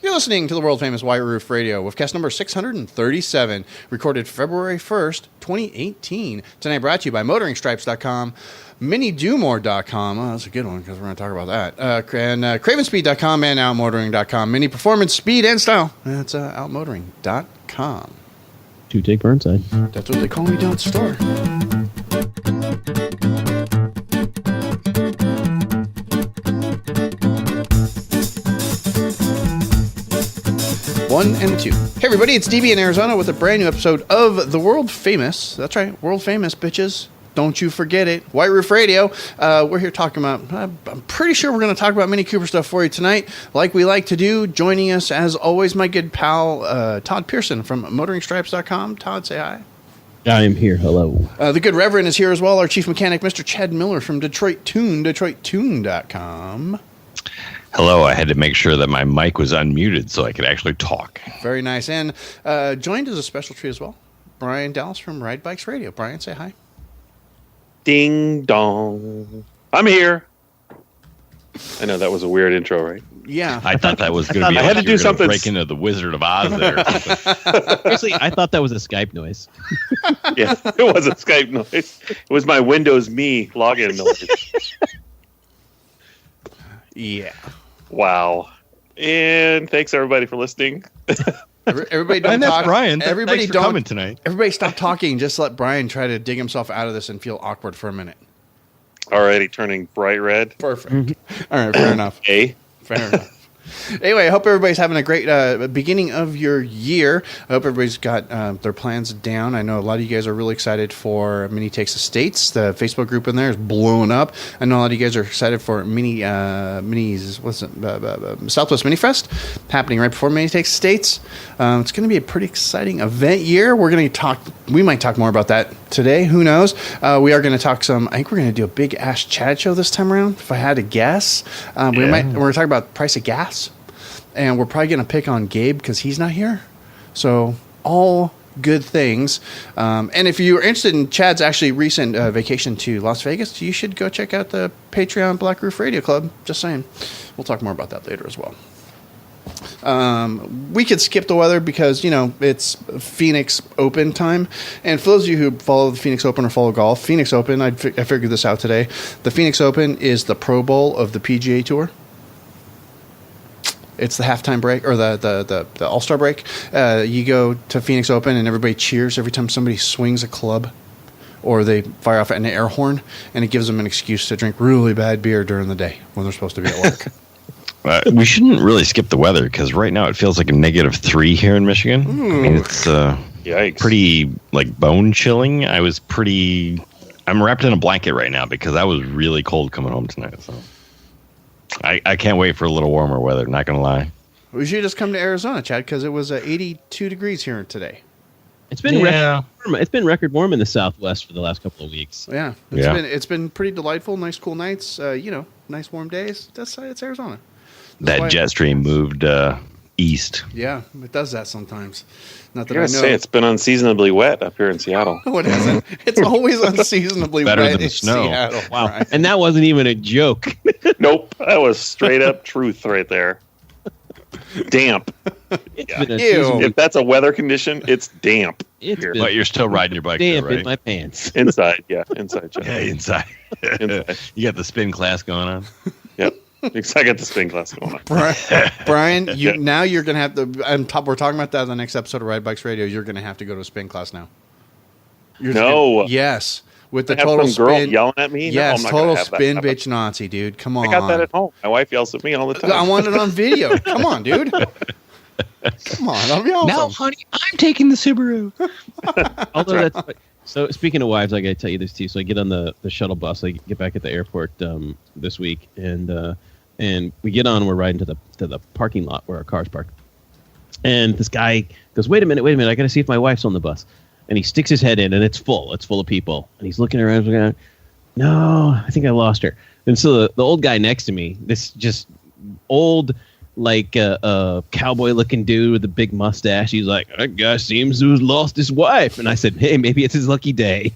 You're listening to the world-famous White Roof Radio, Woofcast number 637, recorded February 1st, 2018. Tonight brought to you by motoringstripes.com, minidumore.com. Oh, that's a good one because we're going to talk about that. And cravenspeed.com and outmotoring.com. Mini performance, speed, and style. That's outmotoring.com. To take Burnside. That's what they call me down at the store. One and two. Hey everybody, it's DB in Arizona with a brand new episode of the world famous, that's right, world famous, bitches. Don't you forget it. White Roof Radio. We're here talking about, I'm pretty sure we're going to talk about Mini Cooper stuff for you tonight, like we like to do. Joining us, as always, my good pal, Todd Pearson from motoringstripes.com. Todd, say hi. I am here. Hello. The good Reverend is here as well. Our chief mechanic, Mr. Chad Miller from Detroit Tune, DetroitTune.com. Hello, I had to make sure that my mic was unmuted so I could actually talk. Very nice. And joined as a special treat as well, Brian Dallas from Ride Bikes Radio. Brian, say hi. Ding dong. I'm here. I know that was a weird intro, right? Yeah. I thought that was going to be I had to do something. Break into the Wizard of Oz there. Seriously, I thought that was a Skype noise. Yeah, it was a Skype noise. It was my Windows Me login noise. Yeah. Wow. And thanks everybody for listening. Everybody don't And that's talk. Brian. Everybody Thanks for don't coming tonight. Everybody stop talking. Just let Brian try to dig himself out of this and feel awkward for a minute. Already turning bright red. Perfect. All right, fair enough. A. Fair enough. Anyway, I hope everybody's having a great beginning of your year. I hope everybody's got their plans down. I know a lot of you guys are really excited for Mini Takes the States. The Facebook group in there is blowing up. I know a lot of you guys are excited for Southwest Mini Fest happening right before Mini Takes the States. It's going to be a pretty exciting event year. We might talk more about that today. Who knows? We are going to talk some. I think we're going to do a big Ask Chad show this time around. If I had to guess, we're going to talk about the price of gas. And we're probably going to pick on Gabe because he's not here. So all good things. And if you're interested in Chad's actually recent vacation to Las Vegas, you should go check out the Patreon Black Roof Radio Club. Just saying. We'll talk more about that later as well. We could skip the weather because, it's Phoenix Open time. And for those of you who follow the Phoenix Open or follow golf, Phoenix Open, I figured this out today. The Phoenix Open is the Pro Bowl of the PGA Tour. It's the halftime break or the All-Star break. You go to Phoenix Open and everybody cheers every time somebody swings a club or they fire off an air horn, and it gives them an excuse to drink really bad beer during the day when they're supposed to be at work. We shouldn't really skip the weather because right now it feels like a -3 here in Michigan. I mean, it's pretty bone chilling. I'm wrapped in a blanket right now because I was really cold coming home tonight. So. I can't wait for a little warmer weather, not going to lie. We should just come to Arizona, Chad, because it was 82 degrees here today. It's been record warm. It's been record warm in the Southwest for the last couple of weeks. Yeah. It's been pretty delightful, nice cool nights, nice warm days. It's Arizona. That jet stream moved east. Yeah, it does that sometimes. Not that I know. It's been unseasonably wet up here in Seattle. No, it hasn't. It's always unseasonably Better wet than in snow. Seattle. Wow. Right. And that wasn't even a joke. Nope. That was straight up truth right there. Damp. If that's a weather condition, it's damp. But you're still riding your bike damp there, right? in my pants. Inside, yeah. Inside. Yeah, inside. You got the spin class going on? Yep. I got the spin class going on. Brian, now you're going to have to, we're talking about that in the next episode of Ride Bikes Radio, you're going to have to go to a spin class now. Yes. With the total some girl spin. yelling at me? Yes, no, total spin bitch Nazi, dude. Come on. I got that at home. My wife yells at me all the time. I want it on video. Come on, dude. Come on. That'll be awesome. Now, honey, I'm taking the Subaru. Although so speaking of wives, I got to tell you this too. So I get on the shuttle bus. I get back at the airport this week, and we get on. We're riding to the parking lot where our car's parked. And this guy goes, "Wait a minute! I got to see if my wife's on the bus." And he sticks his head in, and it's full. It's full of people. And he's looking around, going, "No, I think I lost her." And so the old guy next to me, this just old, cowboy-looking dude with a big mustache, he's like, "That guy seems to have lost his wife." And I said, "Hey, maybe it's his lucky day."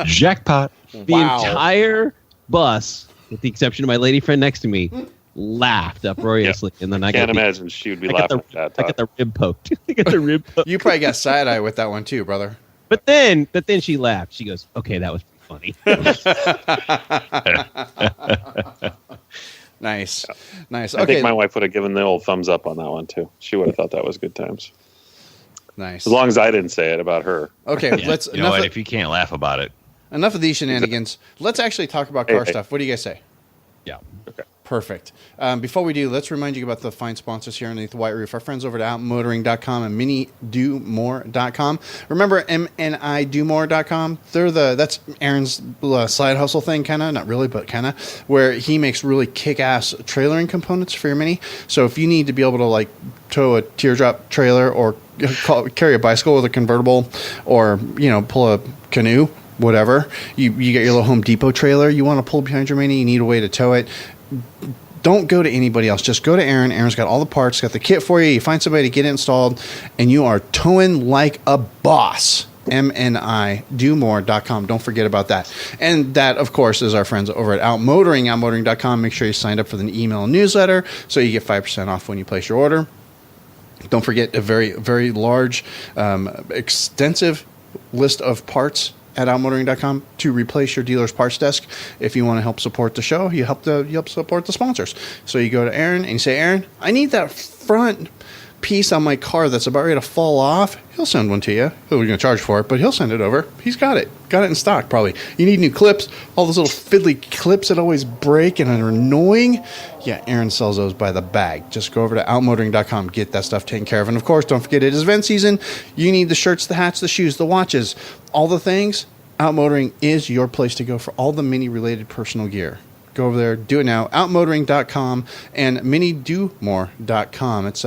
Jackpot. The entire bus, with the exception of my lady friend next to me, laughed uproariously, and then I can't imagine she would be laughing at that. I got the rib poked. I got the rib poked. You probably got side eye with that one too, brother. But then she laughed. She goes, "Okay, that was pretty funny." Nice. I think my wife would have given the old thumbs up on that one too. She would have thought that was good times. Nice. As long as I didn't say it about her. Okay, let's. You know what? If you can't laugh about it, enough of these shenanigans. Let's actually talk about car stuff. What do you guys say? Yeah. Okay. Perfect. Before we do, let's remind you about the fine sponsors here underneath the white roof. Our friends over at outmotoring.com and minidomore.com. Remember mnidumore.com? That's Aaron's side hustle thing, kind of. Not really, but kind of. Where he makes really kick-ass trailering components for your Mini. So if you need to be able to like tow a teardrop trailer or carry a bicycle with a convertible or, pull a canoe, whatever, you get your little Home Depot trailer you want to pull behind your Mini, you need a way to tow it. Don't go to anybody else. Just go to Aaron. Aaron's got all the parts, got the kit for you. You find somebody to get it installed, and you are towing like a boss. mnidumore.com. Don't forget about that. And that, of course, is our friends over at Outmotoring, outmotoring.com. Make sure you signed up for the email newsletter so you get 5% off when you place your order. Don't forget a very, very large, extensive list of parts at outmotoring.com to replace your dealer's parts desk. If you want to help support the show, you help support the sponsors. So you go to Aaron and you say, Aaron, I need that front piece on my car that's about ready to fall off. He'll send one to you. We're going to charge for it, but he'll send it over. He's got it in stock probably. You need new clips, all those little fiddly clips that always break and are annoying. Yeah, Aaron sells those by the bag. Just go over to outmotoring.com, get that stuff taken care of. And of course, don't forget it is event season. You need the shirts, the hats, the shoes, the watches, all the things. Outmotoring is your place to go for all the Mini related personal gear. Go over there, do it now. Outmotoring.com and minidumore.com. It's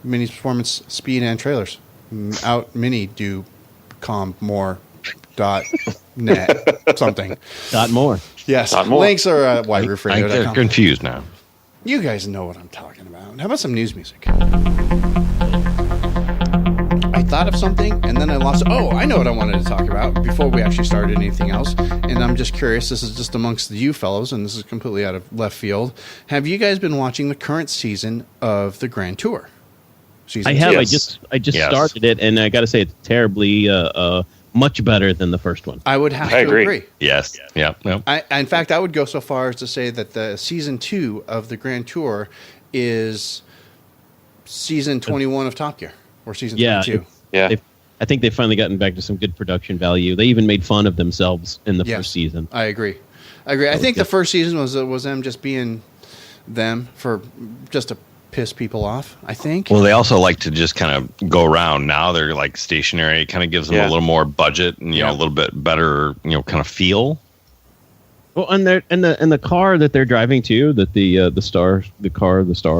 Mini's performance, speed, and trailers. Minidumore.net something. .more. Yes. .more. Links are at whiteroofradio.com. I'm confused now. You guys know what I'm talking about. How about some news music? I thought of something and then I lost it. Oh, I know what I wanted to talk about before we actually started anything else. And I'm just curious. This is just amongst you fellows, and this is completely out of left field. Have you guys been watching the current season of the Grand Tour? I have. Yes. I just started it, and I got to say it's terribly much better than the first one. I would have to agree. Yes. Yeah. No. In fact, I would go so far as to say that the season 2 of the Grand Tour is season 21 of Top Gear, or season 22. I think they've finally gotten back to some good production value. They even made fun of themselves in the first season. I agree. I think the first season was them just being them for just to piss people off, I think. Well, they also like to just kind of go around. Now they're like stationary. It kind of gives them a little more budget and a little bit better kind of feel. Well, and the car that they're driving too, that the Star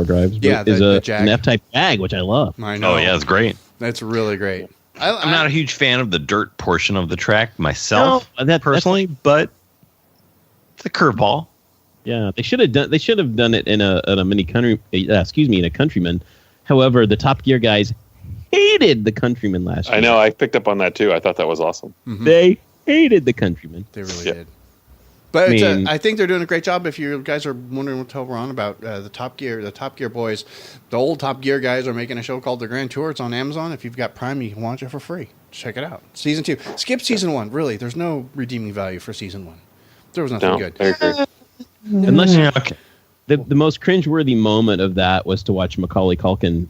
drives, is an F-Type Jag, which I love. I know. Oh yeah, it's great. That's really great. I'm not a huge fan of the dirt portion of the track myself, personally, but it's a curveball. Yeah, they should have done it in a Mini Country. In a Countryman. However, the Top Gear guys hated the Countryman last year. I know. I picked up on that too. I thought that was awesome. Mm-hmm. They hated the Countryman. They really did. But I think they're doing a great job. If you guys are wondering what the hell we're on about, the Top Gear boys, the old Top Gear guys are making a show called The Grand Tour. It's on Amazon. If you've got Prime, you can watch it for free. Check it out. Season 2. Skip season 1. Really, there's no redeeming value for season 1. There was nothing good. I agree. Unless the most cringeworthy moment of that was to watch Macaulay Culkin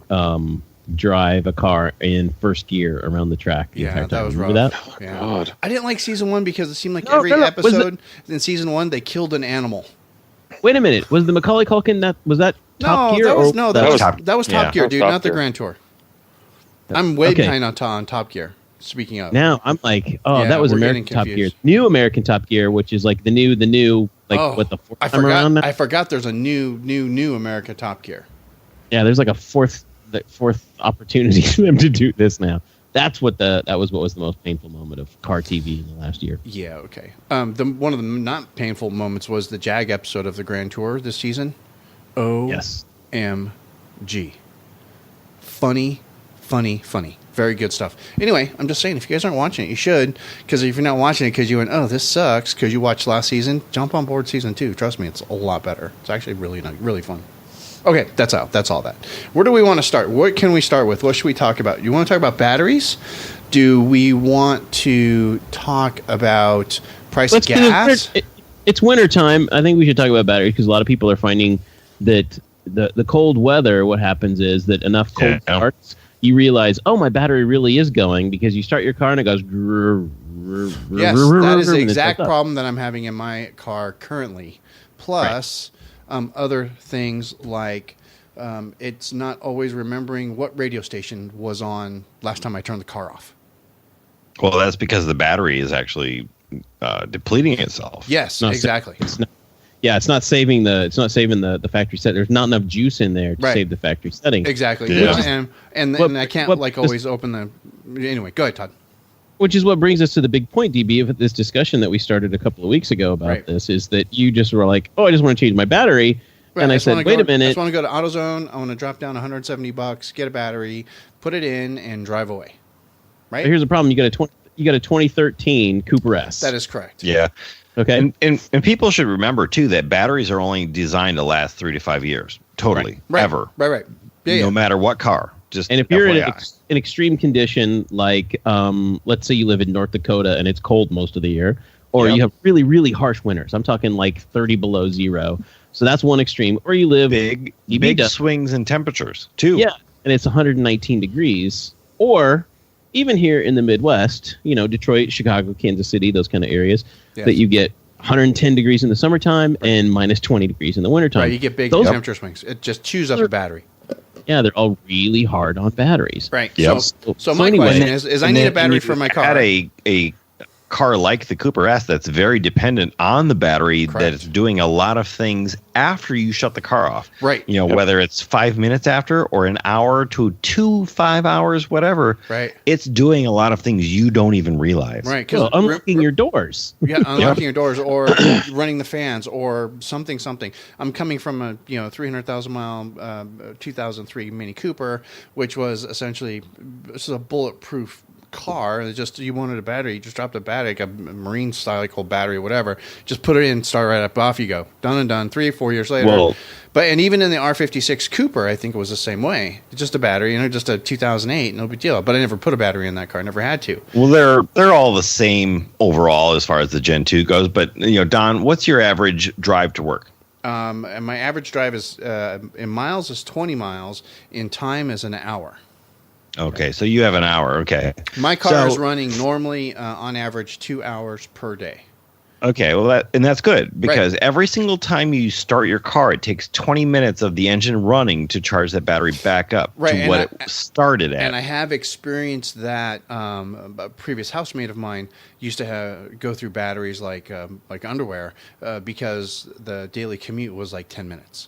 drive a car in first gear around the track. That was rough. That? Oh, yeah. God. I didn't like season 1 because it seemed like every episode in season 1 they killed an animal. Wait a minute. Was the Macaulay Culkin Top Gear? That was Top Gear, dude, not the Gear. Grand Tour. I'm way behind on Top Gear. Speaking of, now I'm like, that was American Top Gear, new American Top Gear, which is like the new what the fourth time around now? I forgot there's a new America Top Gear. Yeah, there's like a fourth opportunity for them to do this now. That was what was the most painful moment of car TV in the last year. Yeah, okay. One of the not painful moments was the Jag episode of the Grand Tour this season. OMG. Funny funny. Very good stuff. Anyway, I'm just saying, if you guys aren't watching it, you should. Because if you're not watching it because you went, oh, this sucks, because you watched last season, jump on board season 2. Trust me, it's a lot better. It's actually really fun. Okay, that's all that. Where do we want to start? What can we start with? What should we talk about? You want to talk about batteries? Do we want to talk about price of gas? It's winter time. I think we should talk about batteries because a lot of people are finding that the cold weather, what happens is that enough cold starts, you realize, oh, my battery really is going, because you start your car and it goes. Yes, that is the exact problem that I'm having in my car currently. Plus, other things like it's not always remembering what radio station was on last time I turned the car off. Well, that's because the battery is actually depleting itself. Yes, exactly. It's not saving the factory set. There's not enough juice in there to save the factory setting. Exactly. Yeah. And I can't always open the. Anyway, go ahead, Todd. Which is what brings us to the big point, DB, of this discussion that we started a couple of weeks ago about this, is that you just were like, oh, I just want to change my battery. Right. And I said, wait a minute. I just want to go to AutoZone. I want to drop down $170, get a battery, put it in, and drive away. Right? But here's the problem. You got a 2013 Cooper S. That is correct. Yeah. Okay. And people should remember, too, that batteries are only designed to last 3 to 5 years. Totally. Right. Ever. Right. No matter what car. And if you're in an extreme condition, like let's say you live in North Dakota and it's cold most of the year, or you have really, really harsh winters. I'm talking like 30 below zero. So that's one extreme. Or you live big swings in temperatures, too. Yeah, and it's 119 degrees. Or even here in the Midwest, Detroit, Chicago, Kansas City, those kind of areas, that you get 110 degrees in the summertime and minus 20 degrees in the wintertime. Right, you get big temperature swings. It just chews up the battery. Yeah, they're all really hard on batteries. Right. Yep. So my question is I need a battery for my car. Had a car like the Cooper S that's very dependent on the battery, that it's doing a lot of things after you shut the car off. Right. Whether it's 5 minutes after or an hour to 5 hours, whatever. Right. It's doing a lot of things you don't even realize. Right. Unlocking your doors. Yeah, unlocking your doors, or running the fans, or something. I'm coming from a 300,000 mile 2003 Mini Cooper, which was essentially a bulletproof car. You wanted a battery, you just dropped a battery, like a marine style cold battery or whatever, just put it in, start right up, off you go, done and done. 3 or 4 years later. And even in the R56 Cooper, I think it was the same way. Just a battery, just a 2008, no big deal. But I never put a battery in that car, never had to. Well, they're all the same overall as far as the Gen 2 goes. But Don, what's your average drive to work? And my average drive is in miles is 20 miles, in time is an hour. Okay, so you have an hour. Okay. My car is running normally on average 2 hours per day. Okay, well, that's good, because every single time you start your car, it takes 20 minutes of the engine running to charge that battery back up to what it started at. And I have experienced that. A previous housemate of mine used to go through batteries like underwear because the daily commute was like 10 minutes.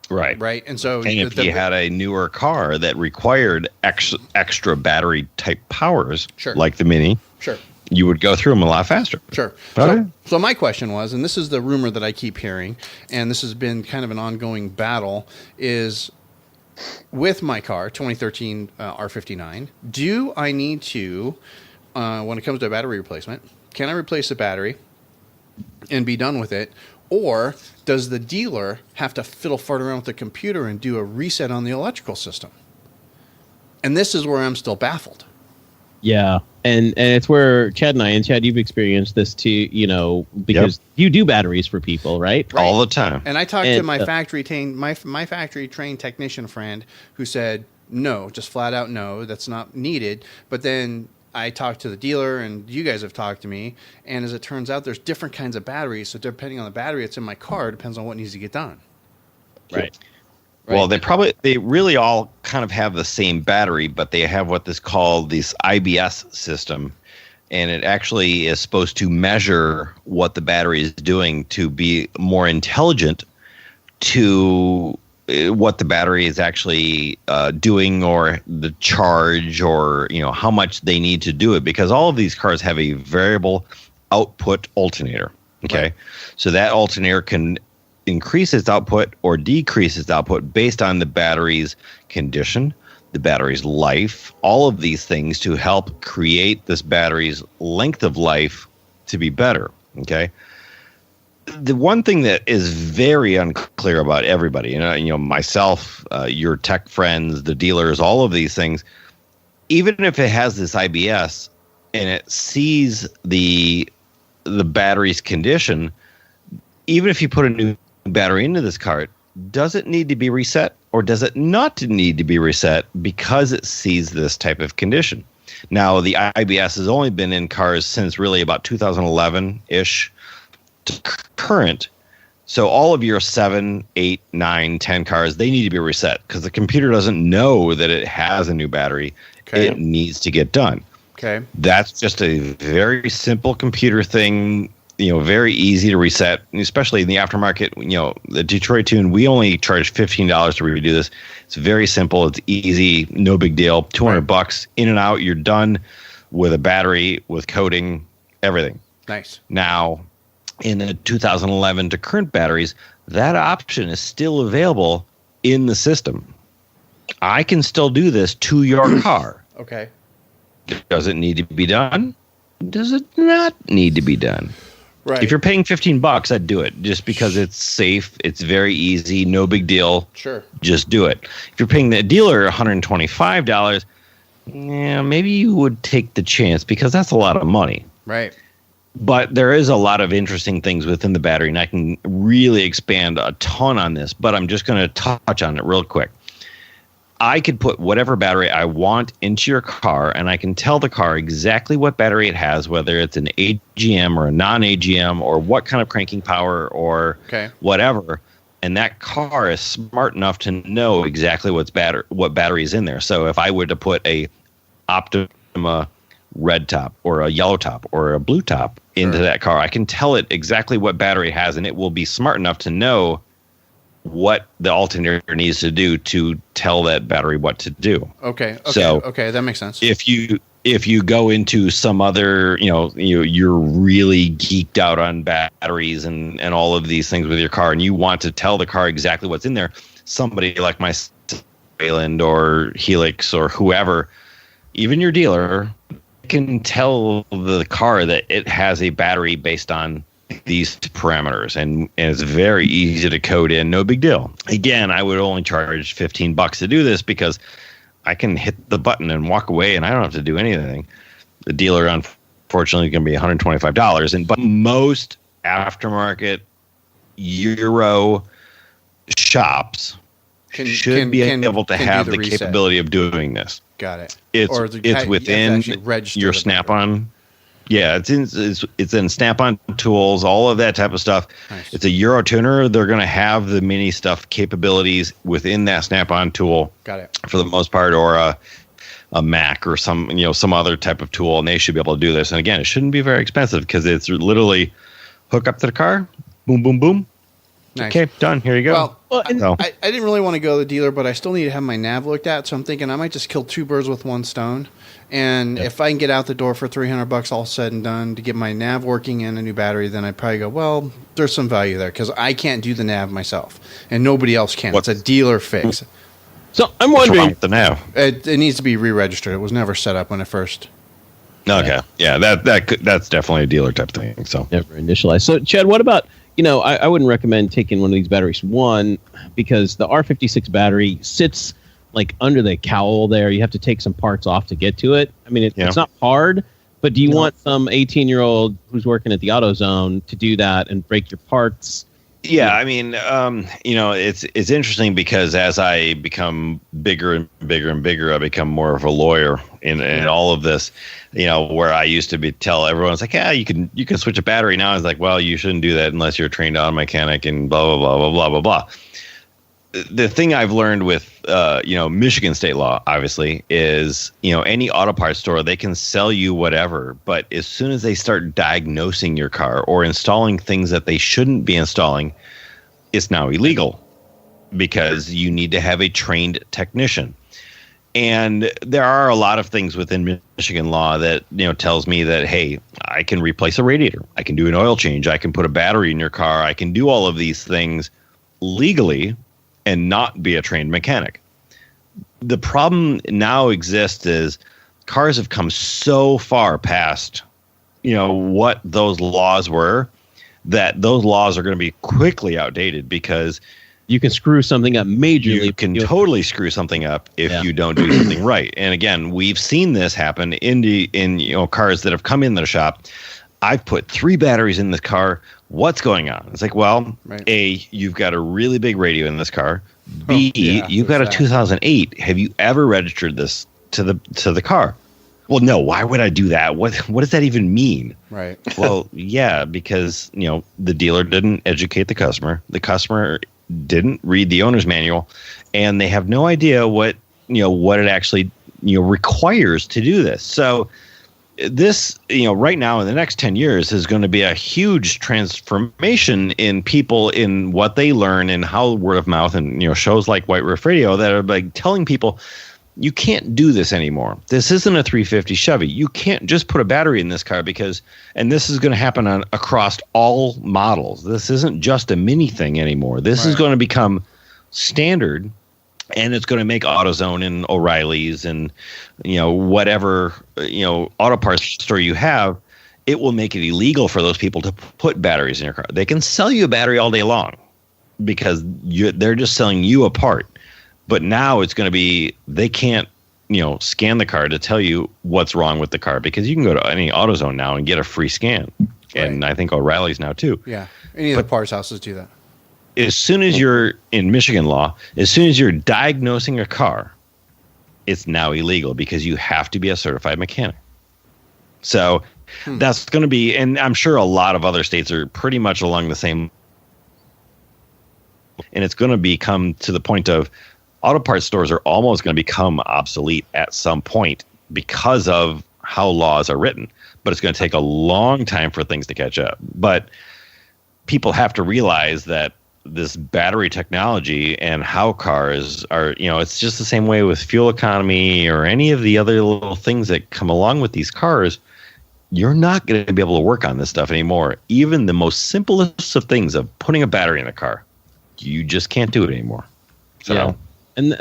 Right. And so if you had a newer car that required extra battery type powers, like the Mini, you would go through them a lot faster. Sure. So my question was, and this is the rumor that I keep hearing, and this has been kind of an ongoing battle, is with my car, 2013 R59, do I need to, when it comes to a battery replacement, can I replace the battery and be done with it? Or does the dealer have to fiddle fart around with the computer and do a reset on the electrical system? And this is where I'm still baffled. Yeah, and it's where Chad, you've experienced this too, because you do batteries for people, right? All the time. And I talked to my factory trained technician friend who said, no, just flat out no, that's not needed. But then I talked to the dealer, and you guys have talked to me, and as it turns out, there's different kinds of batteries. So depending on the battery that's in my car, it depends on what needs to get done. Right. Well, they really all kind of have the same battery, but they have what is called this IBS system, and it actually is supposed to measure what the battery is doing to be more intelligent to what the battery is actually doing, or the charge, or how much they need to do it, because all of these cars have a variable output alternator. Okay, so that alternator can increase its output or decrease its output based on the battery's condition, the battery's life, all of these things to help create this battery's length of life to be better. Okay. The one thing that is very unclear about everybody, myself, your tech friends, the dealers, all of these things, even if it has this IBS and it sees the battery's condition, even if you put a new battery into this cart, does it need to be reset or does it not need to be reset because it sees this type of condition? Now, the IBS has only been in cars since really about 2011-ish to current. So all of your 7, 8, 9, 10 cars, they need to be reset because the computer doesn't know that it has a new battery. Okay. It needs to get done. Okay. That's just a very simple computer thing, very easy to reset, especially in the aftermarket. The Detroit Tune, we only charge $15 to redo this. It's very simple. It's easy. No big deal. $200 in and out. You're done with a battery, with coating, everything. Nice. Now, in the 2011 to current batteries, that option is still available in the system. I can still do this to your car. Okay. Does it need to be done? Does it not need to be done? Right. If you're paying $15, I'd do it just because it's safe. It's very easy. No big deal. Sure. Just do it. If you're paying the dealer $125, maybe you would take the chance because that's a lot of money. Right. But there is a lot of interesting things within the battery, and I can really expand a ton on this, but I'm just going to touch on it real quick. I could put whatever battery I want into your car, and I can tell the car exactly what battery it has, whether it's an AGM or a non-AGM or what kind of cranking power or whatever. And that car is smart enough to know exactly what battery is in there. So if I were to put a Optima red top or a yellow top or a blue top into that car, I can tell it exactly what battery it has, and it will be smart enough to know what the alternator needs to do to tell that battery what to do. Okay, that makes sense. If you go into some other, you're really geeked out on batteries and all of these things with your car, and you want to tell the car exactly what's in there, somebody like my Wayland or Helix or whoever, even your dealer, can tell the car that it has a battery based on these parameters, and it's very easy to code in. No big deal. Again, I would only charge $15 to do this because I can hit the button and walk away and I don't have to do anything. The dealer, unfortunately, is going to be $125. But most aftermarket Euro shops should be able to have the capability of doing this. Got it. It's within your Snap-on. Yeah, it's in Snap-on tools, all of that type of stuff. Nice. It's a Euro tuner. They're going to have the Mini stuff capabilities within that Snap-on tool. Got it. For the most part, or a Mac or some other type of tool, and they should be able to do this. And again, it shouldn't be very expensive because it's literally hook up to the car, boom, boom, boom. Nice. Okay, done. Here you go. Well, I didn't really want to go to the dealer, but I still need to have my nav looked at. So I'm thinking I might just kill two birds with one stone. And if I can get out the door for $300 all said and done to get my nav working and a new battery, then I'd probably go, well, there's some value there because I can't do the nav myself and nobody else can. It's a dealer fix. So I'm wondering, what's wrong with the nav? It needs to be re-registered. It was never set up when it first. Okay, yeah, that's definitely a dealer type thing. So never initialized. So Chad, what about? I wouldn't recommend taking one of these batteries. One, because the R56 battery sits like under the cowl there. You have to take some parts off to get to it. I mean, it's not hard, but do you want some 18-year-old who's working at the AutoZone to do that and break your parts? Yeah, I mean, it's interesting because as I become bigger and bigger and bigger, I become more of a lawyer in all of this. Where I used to tell everyone, it's like, yeah, you can switch a battery. Now it's like, well, you shouldn't do that unless you're a trained auto mechanic and blah blah blah blah blah blah blah. The thing I've learned with Michigan state law, obviously, is any auto parts store, they can sell you whatever, but as soon as they start diagnosing your car or installing things that they shouldn't be installing, it's now illegal because you need to have a trained technician. And there are a lot of things within Michigan law that tells me that, hey, I can replace a radiator, I can do an oil change, I can put a battery in your car, I can do all of these things legally and not be a trained mechanic. the problem now exists is cars have come so far past, what those laws were, that those laws are going to be quickly outdated because you can screw something up majorly. You can totally screw something up if you don't do something right. And again, we've seen this happen in cars that have come in the shop. I've put 3 batteries in this car. What's going on? It's like, well, A, you've got a really big radio in this car. B, you've got a 2008. Have you ever registered this to the car? Well, no. Why would I do that? What does that even mean? Right. Well, yeah, because the dealer didn't educate the customer. The customer didn't read the owner's manual, and they have no idea what it actually requires to do this. So this right now in the next 10 years is going to be a huge transformation in people, in what they learn, and how word of mouth and shows like White Roof Radio that are like telling people, you can't do this anymore. This isn't a 350 Chevy. You can't just put a battery in this car and this is going to happen across all models. This isn't just a Mini thing anymore. This is going to become standard, and it's going to make AutoZone and O'Reilly's and whatever auto parts store you have. It will make it illegal for those people to put batteries in your car. They can sell you a battery all day long because they're just selling you a part. But now it's going to be, they can't, scan the car to tell you what's wrong with the car, because you can go to any AutoZone now and get a free scan. Right. And I think O'Reilly's now too. Yeah. Any of the parts houses do that. As soon as you're in Michigan law, as soon as you're diagnosing a car, it's now illegal because you have to be a certified mechanic. So that's going to be, and I'm sure a lot of other states are pretty much along the same. And it's going to become to the point of, auto parts stores are almost going to become obsolete at some point because of how laws are written. But it's going to take a long time for things to catch up. But people have to realize that this battery technology and how cars are, it's just the same way with fuel economy or any of the other little things that come along with these cars. You're not going to be able to work on this stuff anymore. Even the most simplest of things of putting a battery in a car, you just can't do it anymore. So. Yeah. And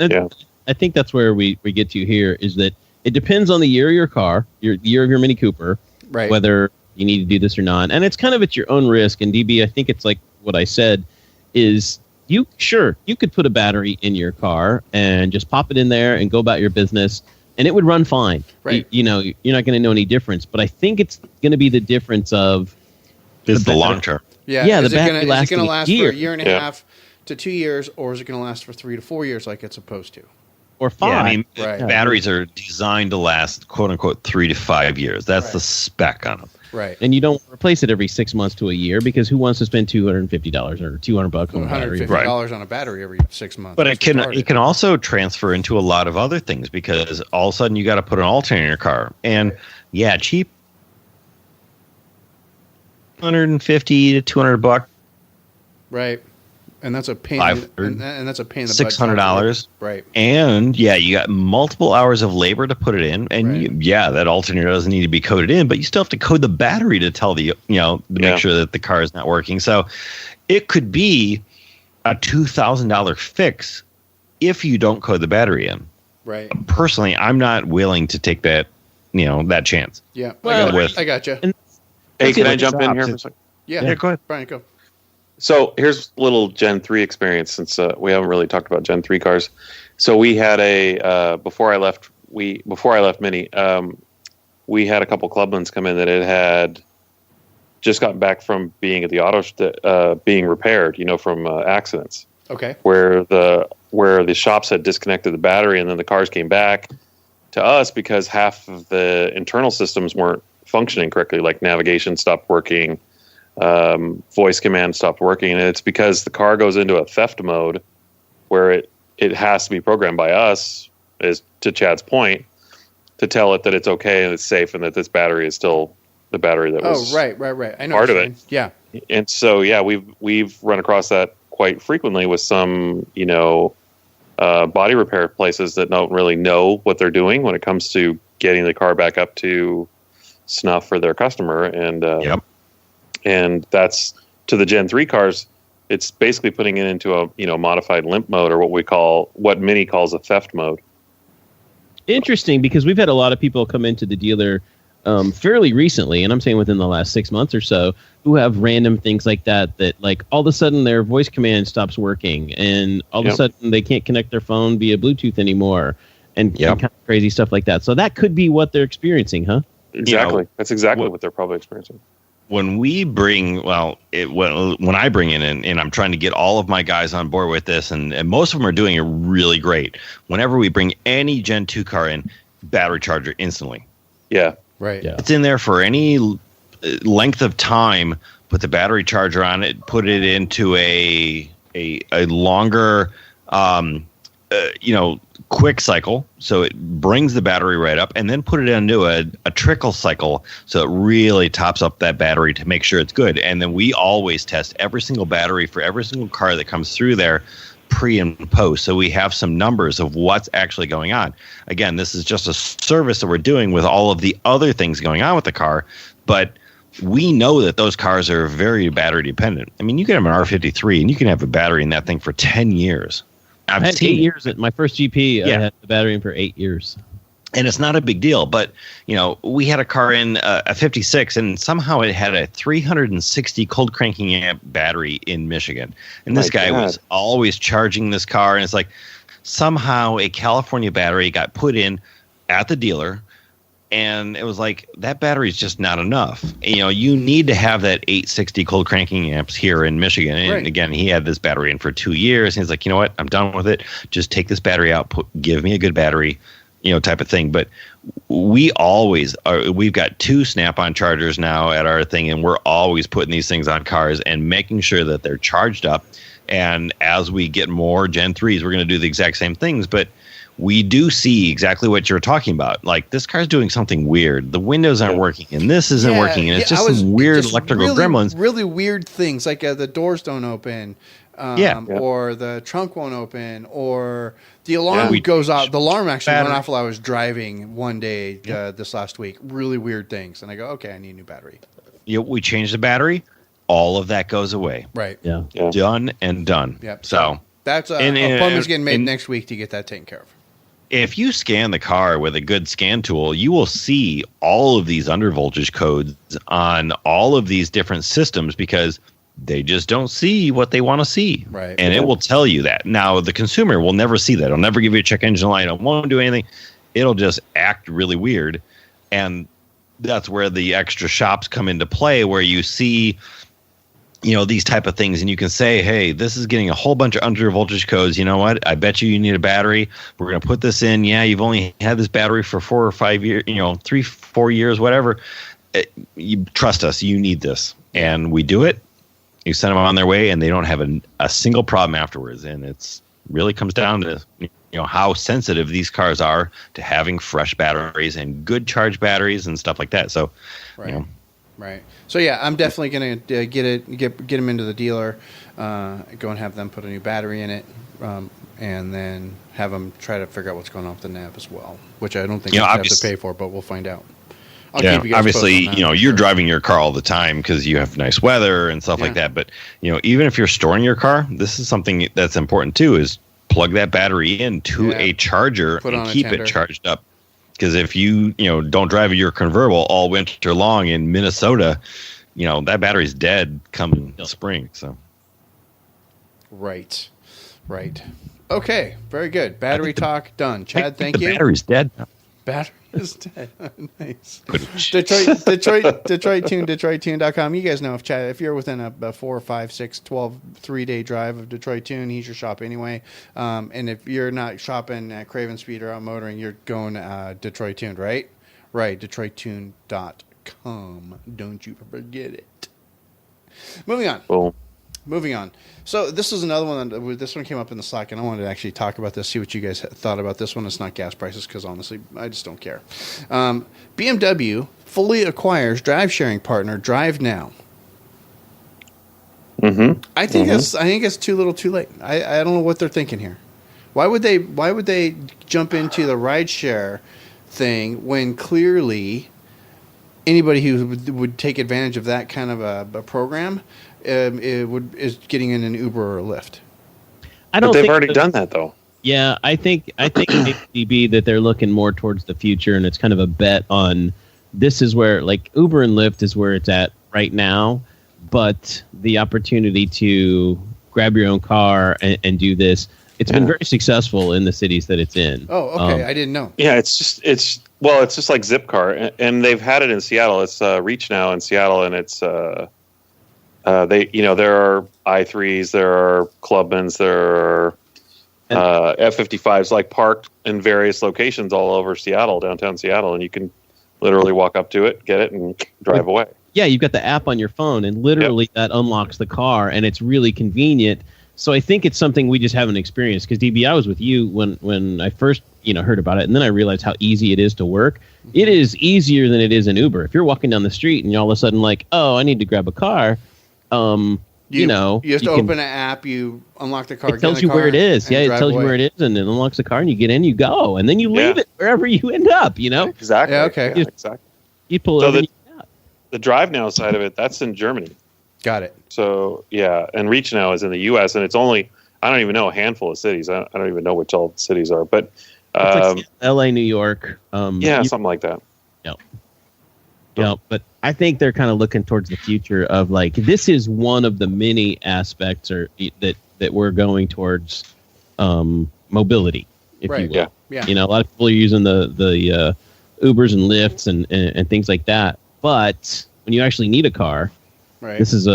I think that's where we get to here, is that it depends on the year of your car, your year of your Mini Cooper, right, whether you need to do this or not. And it's kind of at your own risk. And DB, I think it's like what I said, is you could put a battery in your car and just pop it in there and go about your business, and it would run fine. Right. You're not going to know any difference. But I think it's going to be the difference of the long term. Yeah. The battery is it going to last for a year and a Yeah. half to 2 years, or is it going to last for 3 to 4 years like it's supposed to? Or 5. Yeah, I mean, Right. batteries are designed to last, quote unquote, 3 to 5 years. That's the spec on them. Right. And you don't replace it every 6 months to a year, because who wants to spend $250 or $200 on a battery? $150 on a battery every 6 months. But it can also transfer into a lot of other things, because all of a sudden you got to put an alternator in your car. And cheap, $150 to $200. Right. And that's a pain. And that's a pain in the butt. $600. Right. And you got multiple hours of labor to put it in. And that alternator doesn't need to be coded in, but you still have to code the battery to tell to make sure that the car is not working. So it could be a $2,000 fix if you don't code the battery in. Right. Personally, I'm not willing to take that, that chance. Yeah. Well, I got you. Hey, can I jump in here for a second? Yeah. Go ahead. Brian, go. So here's a little Gen 3 experience, since we haven't really talked about Gen 3 cars. So we had before I left Mini, we had a couple Clubmans come in that it had just gotten back from being at the auto being repaired, from accidents. Okay. Where the shops had disconnected the battery, and then the cars came back to us because half of the internal systems weren't functioning correctly, like navigation stopped working. Voice command stopped working, and it's because the car goes into a theft mode where it has to be programmed by us, as to Chad's point, to tell it that it's okay and it's safe and that this battery is still the battery that was right. I know part of it. Yeah. And so we've run across that quite frequently with some body repair places that don't really know what they're doing when it comes to getting the car back up to snuff for their customer. And And that's, to the Gen 3 cars, it's basically putting it into a modified limp mode, or what Mini calls a theft mode. interesting because we've had a lot of people come into the dealer fairly recently, and I'm saying within the last 6 months or so, who have random things like that, like all of a sudden their voice command stops working, and all of a sudden they can't connect their phone via Bluetooth anymore, and kind of crazy stuff like that. So that could be what they're experiencing, huh? Exactly. That's exactly what they're probably experiencing. When we bring, when I bring in, and I'm trying to get all of my guys on board with this, and most of them are doing it really great. Whenever we bring any Gen 2 car in, battery charger instantly. Yeah. Right. Yeah. It's in there for any length of time. Put the battery charger on it. Put it into a longer, quick cycle, so it brings the battery right up, and then put it into a trickle cycle, so it really tops up that battery to make sure it's good. And then we always test every single battery for every single car that comes through there, pre and post, so we have some numbers of what's actually going on. Again, this is just a service that we're doing with all of the other things going on with the car, but we know that those cars are very battery dependent. I mean, you can have an R53 and you can have a battery in that thing for 10 years. I had 8 years at my first GP. I had the battery in for 8 years. And it's not a big deal, but we had a car in a 56, and somehow it had a 360 cold cranking amp battery in Michigan. And this guy was always charging this car, and it's like somehow a California battery got put in at the dealer, and it was like, that battery is just not enough. You need to have that 860 cold cranking amps here in Michigan. And again, he had this battery in for 2 years, and he's like, you know what, I'm done with it. Just take this battery out, give me a good battery, type of thing. But we always are. We've got 2 Snap-on chargers now at our thing, and we're always putting these things on cars and making sure that they're charged up. And as we get more Gen 3s, we're going to do the exact same things. But we do see exactly what you're talking about. Like, this car's doing something weird. The windows aren't working, and this isn't working, and it's just some weird electrical gremlins. Really weird things, like the doors don't open, or the trunk won't open, or the alarm goes off. The alarm actually went off while I was driving one day this last week. Really weird things, and I go, okay, I need a new battery. We change the battery, all of that goes away. Right. Yeah. Done and done. Yep. So that's appointment's getting made next week to get that taken care of. If you scan the car with a good scan tool, you will see all of these undervoltage codes on all of these different systems, because they just don't see what they want to see. Right. And it will tell you that. Now, the consumer will never see that. It'll never give you a check engine light. It won't do anything. It'll just act really weird. And that's where the extra shops come into play, where you see these type of things, and you can say, hey, this is getting a whole bunch of under voltage codes. You know what? I bet you need a battery. We're going to put this in. Yeah, you've only had this battery for 4 or 5 years, 3, 4 years, whatever. You trust us. You need this. And we do it. You send them on their way, and they don't have a single problem afterwards. And it's really comes down to how sensitive these cars are to having fresh batteries and good charge batteries and stuff like that. So, Right. So yeah, I'm definitely gonna get them into the dealer, go and have them put a new battery in it, and then have them try to figure out what's going on with the nav as well, which I don't think we have to pay for, but we'll find out. I'll keep you guys obviously, posted on that. you're driving your car all the time because you have nice weather and stuff like that. But even if you're storing your car, this is something that's important too: is plug that battery into a charger and keep it charged up. Because if you don't drive your convertible all winter long in Minnesota, that battery's dead come spring. So, right. Okay, very good. Battery talk done. Chad, thank you. The battery's dead. Battery is dead. Nice. DetroitTune.com. You guys know if you're within a 4, 5, 6, 12, 3-day drive of Detroit Tune, he's your shop anyway. And if you're not shopping at Craven Speed or out motoring, you're going Detroit Tuned, right? Right, DetroitTune.com. Don't you forget it. Moving on. Cool. Moving on. So this is another one. This one came up in the Slack, and I wanted to actually talk about this, see what you guys thought about this one. It's not gas prices, because honestly, I just don't care. BMW fully acquires drive-sharing partner Drive Now. Mm-hmm. I think it's too little, too late. I don't know what they're thinking here. Why would they jump into the rideshare thing when clearly anybody who would take advantage of that kind of a program is getting in an Uber or a Lyft? But they've already done that, though. Yeah, I think maybe that they're looking more towards the future, and it's kind of a bet on this is where like Uber and Lyft is where it's at right now, but the opportunity to grab your own car and do this, it's been very successful in the cities that it's in. Oh, okay, I didn't know. Yeah, it's just like Zipcar, and they've had it in Seattle. It's Reach now in Seattle, and it's there are i3s, there are Clubmans, there are F55s like parked in various locations all over Seattle, downtown Seattle, and you can literally walk up to it, get it, and drive away. Yeah, you've got the app on your phone, and literally that unlocks the car, and it's really convenient. So I think it's something we just haven't experienced. Because DB, I was with you when I first heard about it, and then I realized how easy it is to work. It is easier than it is in Uber. If you're walking down the street and you're all of a sudden like, oh, I need to grab a car, you have to open an app, you unlock the car. It tells you where it is. Yeah, it tells you where it is, and it unlocks the car, and you get in, you go, and then you leave it wherever you end up. Exactly. Yeah, okay. Yeah, exactly. You pull over. The Drive Now side of it, that's in Germany. Got it. So yeah, and Reach Now is in the U.S. and it's only I don't even know a handful of cities. I don't even know which all the cities are, but like L.A., New York. Something like that. Yeah, but I think they're kind of looking towards the future of like this is one of the many aspects that we're going towards mobility, if you will. Yeah. A lot of people are using the Ubers and Lyfts and things like that. But when you actually need a car, this is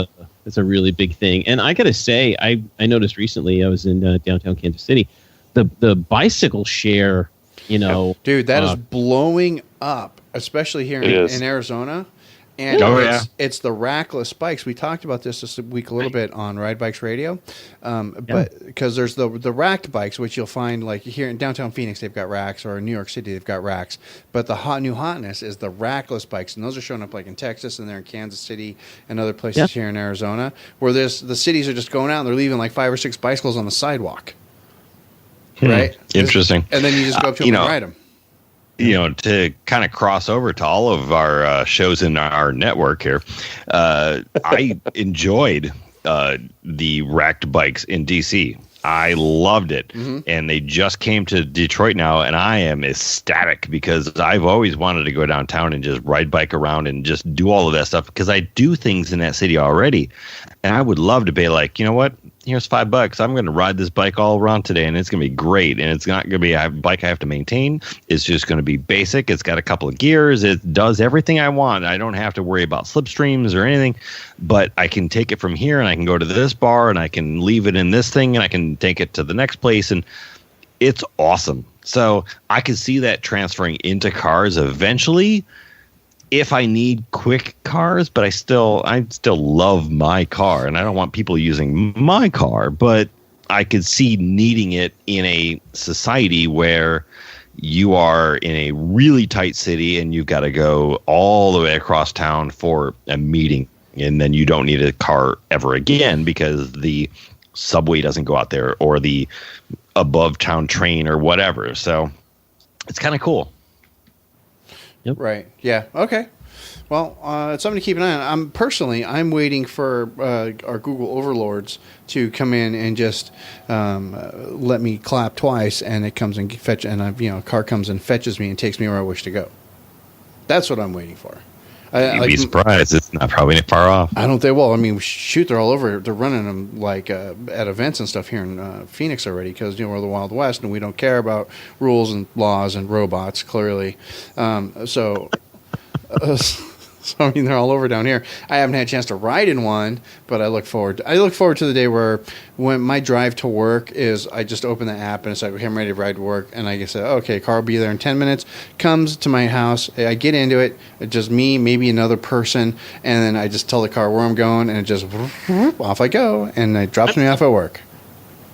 it's a really big thing. And I got to say, I noticed recently, I was in downtown Kansas City, the bicycle share, Dude, that is blowing up, especially here in Arizona. And it's the rackless bikes. We talked about this week a little bit on Ride Bikes Radio. But because there's the racked bikes, which you'll find like here in downtown Phoenix, they've got racks, or in New York City, they've got racks. But the new hotness is the rackless bikes. And those are showing up like in Texas, and they're in Kansas City and other places here in Arizona, where the cities are just going out and they're leaving like 5 or 6 bicycles on the sidewalk. Right? Interesting. And then you just go up to them and ride them. To kind of cross over to all of our shows in our network here, I enjoyed the racked bikes in DC. I loved it. And they just came to Detroit now, and I am ecstatic because I've always wanted to go downtown and just ride bike around and just do all of that stuff because I do things in that city already. And I would love to be like, you know what? Here's $5. I'm going to ride this bike all around today, and it's going to be great. And it's not going to be a bike I have to maintain. It's just going to be basic. It's got a couple of gears. It does everything I want. I don't have to worry about slipstreams or anything, but I can take it from here, and I can go to this bar, and I can leave it in this thing, and I can take it to the next place, and it's awesome. So I can see that transferring into cars eventually if I need quick cars, but I still love my car, and I don't want people using my car, but I could see needing it in a society where you are in a really tight city and you've got to go all the way across town for a meeting, and then you don't need a car ever again because the subway doesn't go out there or the above town train or whatever. So it's kind of cool. Yep. Right. Yeah. Okay. Well, it's something to keep an eye on. I'm waiting for our Google overlords to come in and just let me clap twice, and it comes and fetch, and a car comes and fetches me and takes me where I wish to go. That's what I'm waiting for. You'd be surprised. It's not probably far off. I don't think. Well, I mean, shoot, they're all over. They're running them like at events and stuff here in Phoenix already because we're the Wild West and we don't care about rules and laws and robots. Clearly, so I mean, they're all over down here. I haven't had a chance to ride in one, but I look forward to the day where when my drive to work is I just open the app and it's like, okay, I'm ready to ride to work, and I just say, okay, car will be there in 10 minutes. Comes to my house, I get into it. It's just me, maybe another person, and then I just tell the car where I'm going, and it just off I go, and it drops me off at work.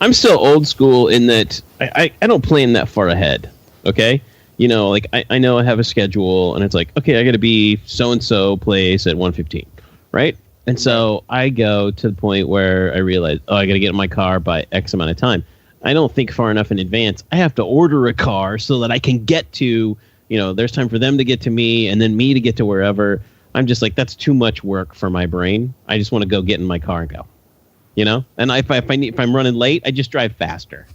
I'm still old school in that I don't plan that far ahead. Okay. Like I know I have a schedule, and it's like, okay, I got to be so-and-so place at 1:15, right? And so I go to the point where I realize, I got to get in my car by X amount of time. I don't think far enough in advance. I have to order a car so that I can get to, there's time for them to get to me and then me to get to wherever. I'm just like, that's too much work for my brain. I just want to go get in my car and go, And if I'm running late, I just drive faster.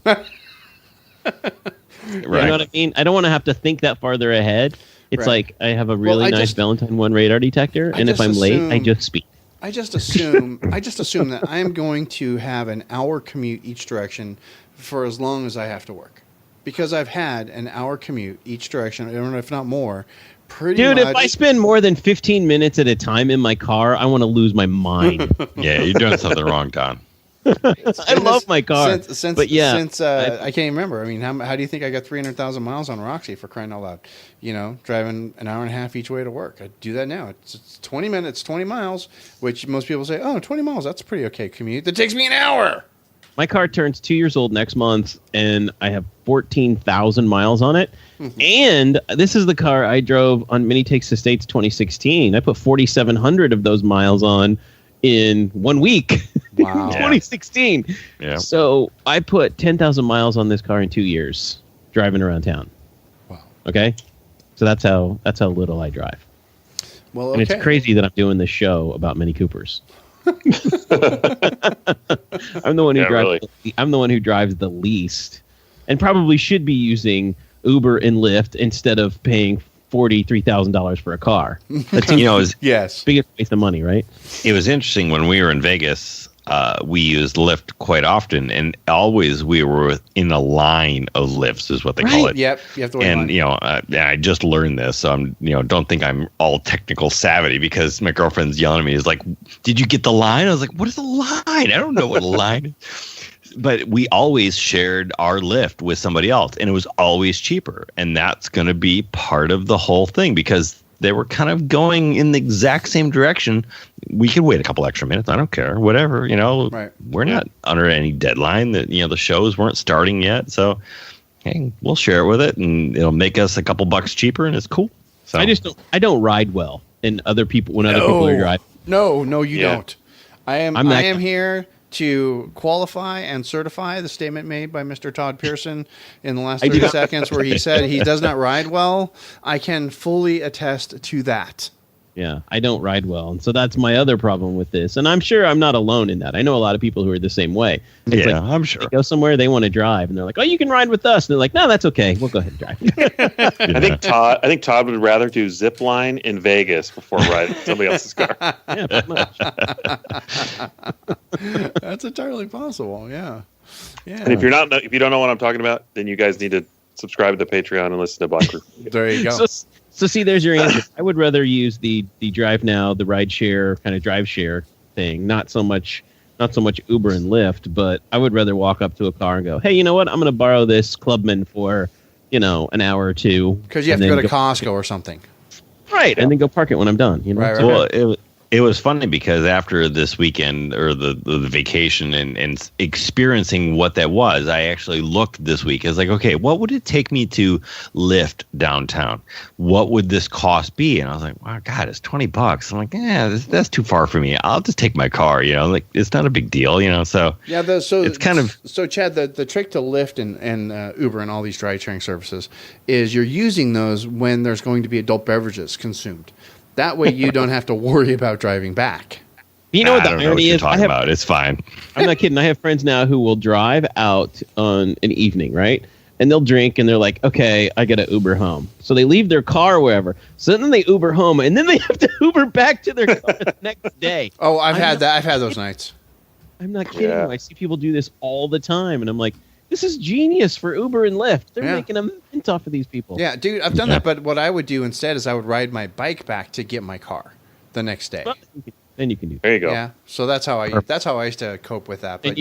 You know what I mean? I don't want to have to think that farther ahead. It's like I have a really nice Valentine 1 radar detector, and if I'm late, I just speed. I just assume that I am going to have an hour commute each direction for as long as I have to work, because I've had an hour commute each direction, if not more. Dude, if I spend more than 15 minutes at a time in my car, I want to lose my mind. Yeah, you're doing something wrong, Don. I love my car. But I can't even remember. I mean, how do you think I got 300,000 miles on Roxy, for crying out loud? You know, driving an hour and a half each way to work. I do that now. It's 20 minutes, 20 miles, which most people say, 20 miles, that's a pretty okay commute. That takes me an hour. My car turns 2 years old next month, and I have 14,000 miles on it. Mm-hmm. And this is the car I drove on Mini Takes the States 2016. I put 4,700 of those miles on in 1 week. Wow. 2016. Yeah. So I put 10,000 miles on this car in 2 years driving around town. Wow. Okay? So that's how little I drive. Well, okay. And it's crazy that I'm doing this show about Mini Coopers. I'm the one who drives. Really. I'm the one who drives the least, and probably should be using Uber and Lyft instead of paying $43,000 for a car. That's yes, biggest waste of money, right? It was interesting when we were in Vegas. We used Lyft quite often, and always we were in a line of Lyfts, is what they call it. Yep, you have to wait. And I just learned this, so I'm don't think I'm all technical savvy, because my girlfriend's yelling at me. Is like, "Did you get the line?" I was like, "What is a line? I don't know what a line is." But we always shared our Lyft with somebody else, and it was always cheaper, and that's going to be part of the whole thing, because they were kind of going in the exact same direction. We could wait a couple extra minutes. I don't care. Whatever, Right. We're not under any deadline. That the shows weren't starting yet. So, hey, we'll share it with it, and it'll make us a couple bucks cheaper, and it's cool. So I don't ride well, and other people are driving. No, you don't. I am here to qualify and certify the statement made by Mr. Todd Pearson in the last 30 seconds, where he said he does not ride well. I can fully attest to that. Yeah, I don't ride well. And so that's my other problem with this. And I'm sure I'm not alone in that. I know a lot of people who are the same way. It's I'm sure. They go somewhere, they want to drive, and they're like, "Oh, you can ride with us." And they're like, "No, that's okay. We'll go ahead and drive." I think Todd would rather do zip line in Vegas before riding somebody else's car. Yeah, pretty much. That's entirely possible. Yeah. And if you don't know what I'm talking about, then you guys need to subscribe to the Patreon and listen to Block Group. There you go. So see, there's your answer. I would rather use the Drive Now, the ride share kind of drive share thing. Not so much Uber and Lyft, but I would rather walk up to a car and go, "Hey, you know what? I'm going to borrow this Clubman for an hour or two." Because you have to go to Costco or something, right? Yeah. And then go park it when I'm done. Right. Well, it was funny because after this weekend, or the vacation, and experiencing what that was, I actually looked this week. I was like, okay, what would it take me to Lyft downtown? What would this cost be? And I was like, wow, God, it's $20. I'm like, that's too far for me. I'll just take my car. Like, it's not a big deal. So yeah. It's kind of so. Chad, the trick to Lyft and Uber and all these ride sharing services is you're using those when there's going to be adult beverages consumed. That way you don't have to worry about driving back. You know what the irony is? Talking about. It's fine. I'm not kidding. I have friends now who will drive out on an evening, right? And they'll drink, and they're like, "Okay, I got to Uber home." So they leave their car wherever. So then they Uber home, and then they have to Uber back to their car the next day. Oh, I've had those nights. I'm not kidding you. I see people do this all the time, and I'm like, this is genius for Uber and Lyft. They're making a mint off of these people. Yeah, dude, I've done that. But what I would do instead is I would ride my bike back to get my car the next day. Well, then you can do that. There you go. Yeah, so that's how I used to cope with that. But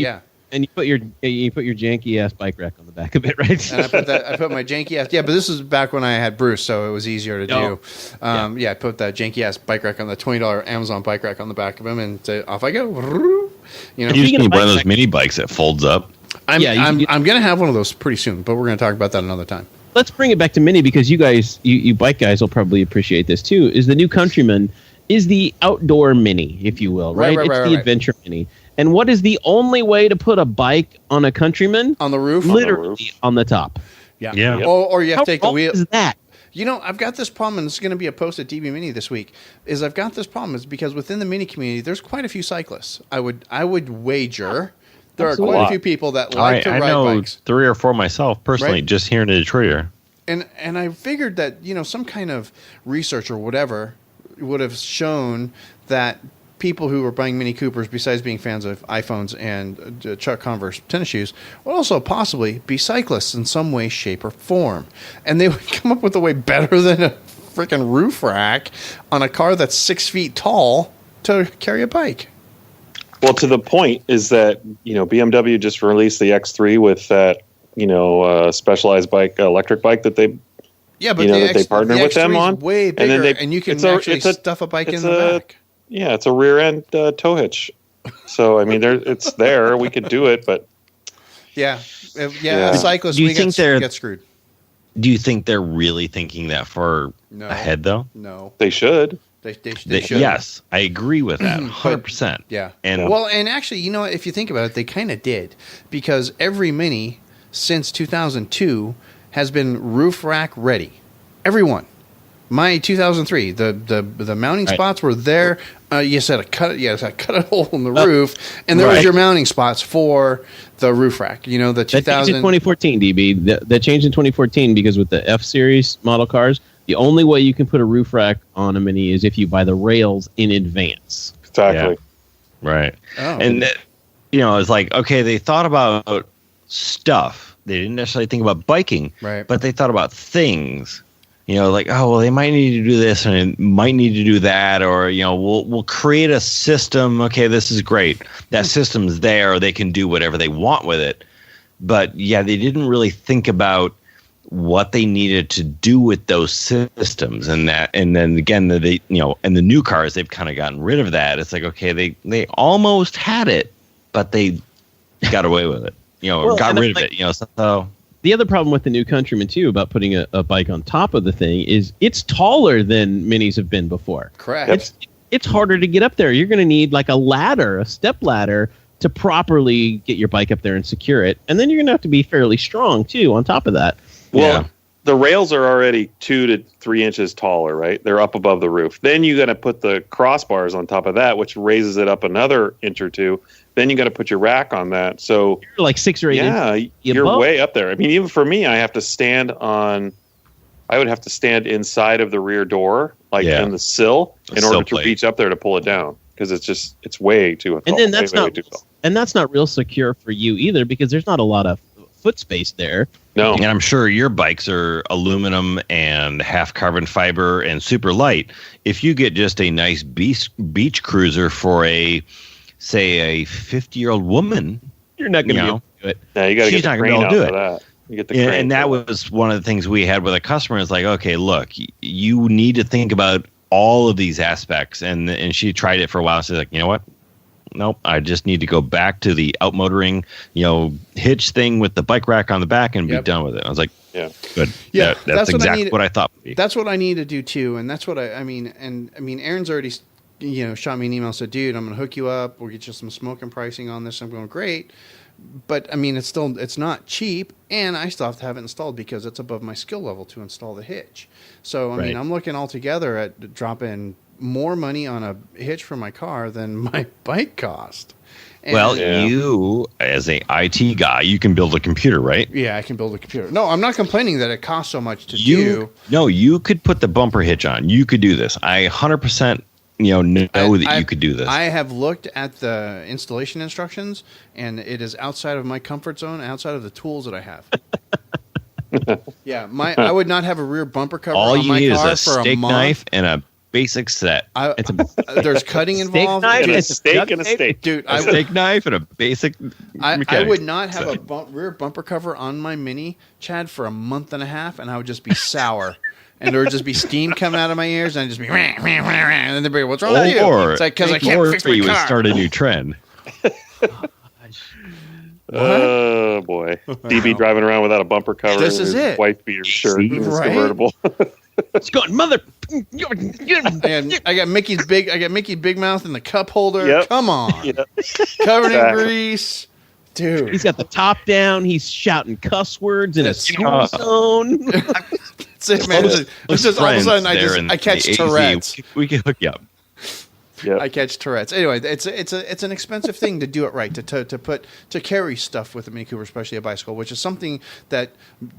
and you put your janky ass bike rack on the back of it, right? And I put my janky ass. Yeah, but this was back when I had Bruce, so it was easier to do. I put that janky ass bike rack on the $20 Amazon bike rack on the back of him, and off I go. You just need one of those mini bikes that folds up. I'm going to have one of those pretty soon, but we're going to talk about that another time. Let's bring it back to Mini, because you guys, you bike guys will probably appreciate this too, is the new Countryman is the outdoor Mini, if you will, right? It's the Adventure Mini. And what is the only way to put a bike on a Countryman? On the roof? Literally on the top. Yeah. Yep. Or you have to take the wheel. How is that? I've got this problem, and it's going to be a post at DB Mini this week, is I've got this problem is because within the Mini community, there's quite a few cyclists. I would wager There are quite a few people that like to ride bikes. 3 or 4 myself personally, Right? just here in Detroit. And I figured that, some kind of research or whatever would have shown that people who were buying Mini Coopers, besides being fans of iPhones and Chuck Converse tennis shoes, would also possibly be cyclists in some way, shape, or form. And they would come up with a way better than a freaking roof rack on a car that's 6 feet tall to carry a bike. Well, to the point is that, BMW just released the X3 with that, specialized bike, electric bike that they, but that they partnered with them on. Way bigger, and you can actually stuff a bike in the back. Yeah, it's a rear end tow hitch. So I mean, it's there. We could do it, but cyclists, we get screwed. Do you think they're really thinking that far ahead, though? No, they should. They should. Yes, I agree with that 100%. Yeah. And actually, if you think about it, they kind of did, because every Mini since 2002 has been roof rack ready. Everyone. My 2003, the mounting spots were there. You said cut a hole in the roof, and there was your mounting spots for the roof rack. The 2000. That changed in 2014, DB. That changed in 2014 because with the F Series model cars, the only way you can put a roof rack on a Mini is if you buy the rails in advance. Exactly. Yeah. Right. Oh. And it's like, okay, they thought about stuff. They didn't necessarily think about biking, right? But they thought about things. Like, oh, well, they might need to do this and might need to do that, or we'll create a system. Okay, this is great. That system's there. They can do whatever they want with it. But yeah, they didn't really think about what they needed to do with those systems, and then again, and the new cars, they've kind of gotten rid of that. It's like, okay, they almost had it, but they got away with it. Got rid of it. So. The other problem with the new Countryman, too, about putting a bike on top of the thing is it's taller than Minis have been before. Correct. It's harder to get up there. You're going to need like a step ladder, to properly get your bike up there and secure it. And then you're going to have to be fairly strong, too, on top of that. Well, the rails are already 2 to 3 inches taller, right? They're up above the roof. Then you got to put the crossbars on top of that, which raises it up another inch or two. Then you got to put your rack on that. So you're like 6 or 8 inches. Yeah, you're way up there. I mean, even for me, I would have to stand inside of the rear door, in the sill, in order to reach up there to pull it down, because it's way too tall. And then that's not real secure for you either, because there's not a lot of foot space there. No. And I'm sure your bikes are aluminum and half carbon fiber and super light. If you get just a nice beach cruiser for a 50-year-old woman, you're not going to do it. Yeah, you got to get the crane out for that. You get the crane. And that was one of the things we had with a customer. Is like, okay, look, you need to think about all of these aspects. And she tried it for a while. She's like, you know what? Nope, I just need to go back to the outmotoring, hitch thing with the bike rack on the back and be done with it. I was like, yeah, good. Yeah, that's exactly what I thought would be. That's what I need to do too, and that's what I mean. Aaron's already, shot me an email and said, "Dude, I'm going to hook you up. We'll get you some smoking pricing on this." I'm going, great, but I mean, it's not cheap, and I still have to have it installed because it's above my skill level to install the hitch. So I mean, I'm looking altogether at dropping more money on a hitch for my car than my bike cost. And you, as a IT guy, you can build a computer, right? Yeah, I can build a computer. No, I'm not complaining that it costs so much to do. No, you could put the bumper hitch on. You could do this. I 100%, know that you could do this. I have looked at the installation instructions, and it is outside of my comfort zone, outside of the tools that I have. Yeah, I would not have a rear bumper cover on my car for a month. All you need is a steak knife and a basic set. There's cutting involved. A steak and a steak. Dude, a steak knife and a basic. I would not have a rear bumper cover on my Mini, Chad, for a month and a half, and I would just be sour. And there would just be steam coming out of my ears, and I'd just be, and then they'd be, what's wrong with you? It's like, because I can't fix my car. You would start a new trend. Oh, boy. DB driving around without a bumper cover. This is it. White beater shirt in his convertible. It's going, mother. And I got Mickey Big Mouth in the cup holder. Yep. Come on. Yep. Covered in grease. Dude. He's got the top down. He's shouting cuss words in a school zone. That's it, man. It's just all of a sudden I catch Tourette's. We can hook you up. Yep. I catch Tourette's. Anyway, it's an expensive thing to do it right, to carry stuff with a Mini Cooper, especially a bicycle, which is something that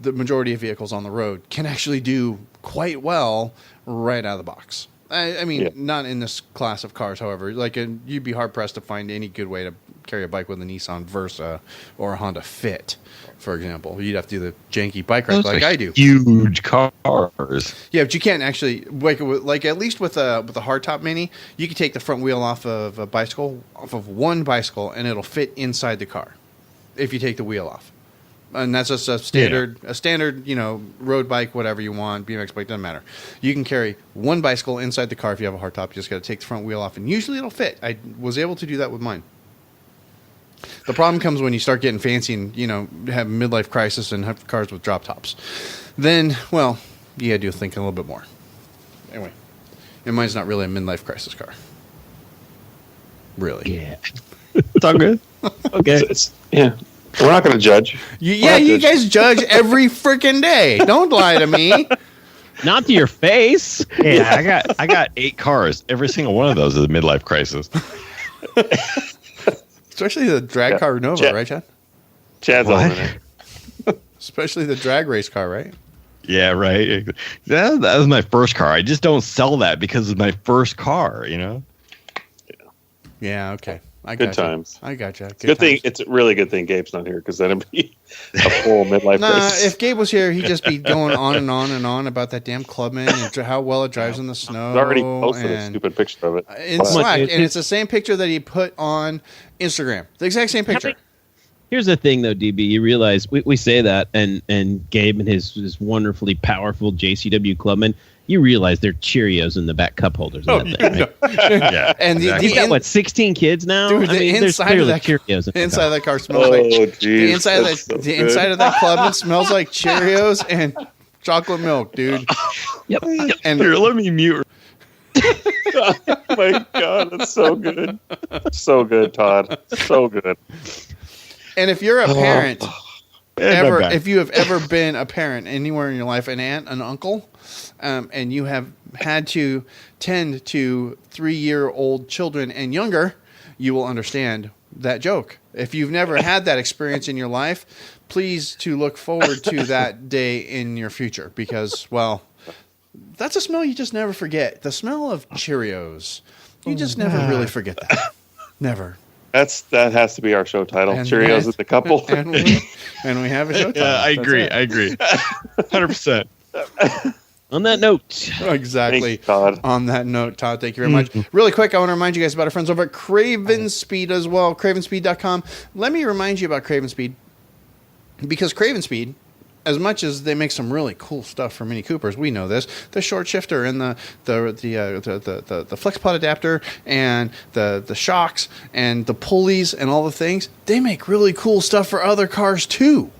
the majority of vehicles on the road can actually do quite well right out of the box. I mean, not in this class of cars, however. Like, you'd be hard pressed to find any good way to carry a bike with a Nissan Versa or a Honda Fit, for example. You'd have to do the janky bike ride like I do. Huge cars. Yeah, but you can't actually like at least with a hardtop Mini, you can take the front wheel off of one bicycle, and it'll fit inside the car if you take the wheel off. And that's just a standard, road bike, whatever you want, BMX bike, doesn't matter. You can carry one bicycle inside the car if you have a hardtop. You just got to take the front wheel off, and usually it'll fit. I was able to do that with mine. The problem comes when you start getting fancy and, have a midlife crisis and have cars with drop tops. Then, well, you got to think a little bit more. Anyway, and mine's not really a midlife crisis car. Really. Yeah. It's all good. Okay. Yeah. We're not going to judge. You guys judge every freaking day. Don't lie to me. Not to your face. Yeah, I got 8 cars. Every single one of those is a midlife crisis. Especially the drag car Nova, right, Chad? Chad's on it. Especially the drag race car, right? Yeah, right. That was my first car. I just don't sell that because it's my first car, Yeah, okay. Good times. I gotcha. Good thing. It's a really good thing Gabe's not here, because then it'd be a full midlife crisis. If Gabe was here, he'd just be going on and on and on about that damn Clubman and how well it drives in the snow. He's already posted a stupid picture of it in Slack, and it's the same picture that he put on Instagram. The exact same picture. Here's the thing, though, DB. You realize we say that, and Gabe and his wonderfully powerful JCW Clubman. You realize they're Cheerios in the back cup holders. Oh, thing, right? Yeah, and he's got 16 kids now. Dude, the inside of that Cheerios. Inside of that car smells like. Geez, inside of that Clubman smells like Cheerios and chocolate milk, dude. Yep. And here, let me mute. Oh my God, that's so good. So good, Todd. So good. And if you're a parent, Yeah, if you have ever been a parent anywhere in your life, an aunt, an uncle, and you have had to tend to 3-year-old children and younger, you will understand that joke. If you've never had that experience in your life, please to look forward to that day in your future, because, well, that's a smell you just never forget. The smell of Cheerios. You just never really forget that. Never. That has to be our show title. And Cheerios at the couple. And we have a show title. Yeah, I agree. 100%. On that note. Exactly. Thanks, Todd. On that note, Todd, thank you very much. Really quick, I want to remind you guys about our friends over at Craven Speed as well, cravenspeed.com. Let me remind you about Craven Speed, because Craven Speed, as much as they make some really cool stuff for Mini Coopers, we know this. The short shifter and the flex pod adapter and the shocks and the pulleys and all the things, they make really cool stuff for other cars too.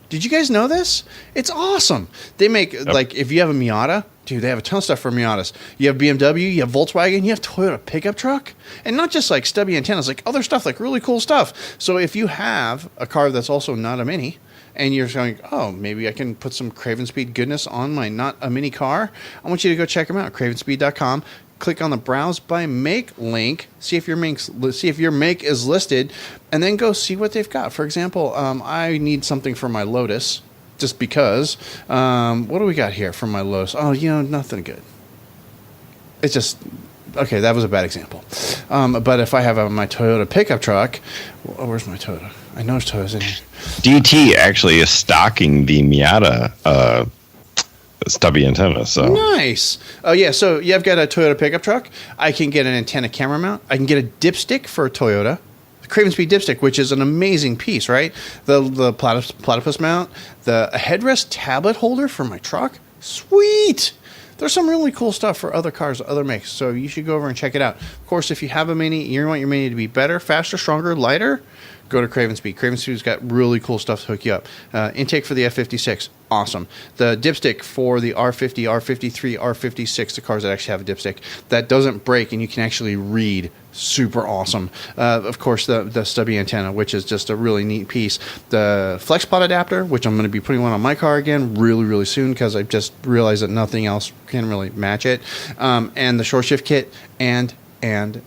Did you guys know this? It's awesome. They make, like, if you have a Miata, dude, they have a ton of stuff for Miatas. You have BMW, you have Volkswagen, you have Toyota pickup truck. And not just like stubby antennas, like other stuff, like really cool stuff. So if you have a car that's also not a Mini, and you're going, oh, maybe I can put some Craven Speed goodness on my not a Mini car, I want you to go check them out, cravenspeed.com. Click on the Browse by Make link, see if your make is listed, and then go see what they've got. For example, I need something for my Lotus, just because. What do we got here for my Lotus? Oh, nothing good. It's just... Okay, that was a bad example. But if I have my Toyota pickup truck... where's my Toyota? I know Toyota's in here. DT actually is stocking the Miata stubby antenna. So nice. Oh yeah. So I've got a Toyota pickup truck. I can get an antenna camera mount. I can get a dipstick for a Toyota, the Craven Speed dipstick, which is an amazing piece, right? The platypus mount, the headrest tablet holder for my truck. Sweet. There's some really cool stuff for other cars, other makes. So you should go over and check it out. Of course, if you have a Mini, you want your Mini to be better, faster, stronger, lighter, go to Craven Speed. Craven Speed's got really cool stuff to hook you up. Intake for the F56, awesome. The dipstick for the R50, R53, R56, the cars that actually have a dipstick, that doesn't break and you can actually read. Super awesome. Of course, the stubby antenna, which is just a really neat piece. The FlexPod adapter, which I'm going to be putting one on my car again really, really soon, because I just realized that nothing else can really match it. And the short shift kit and And.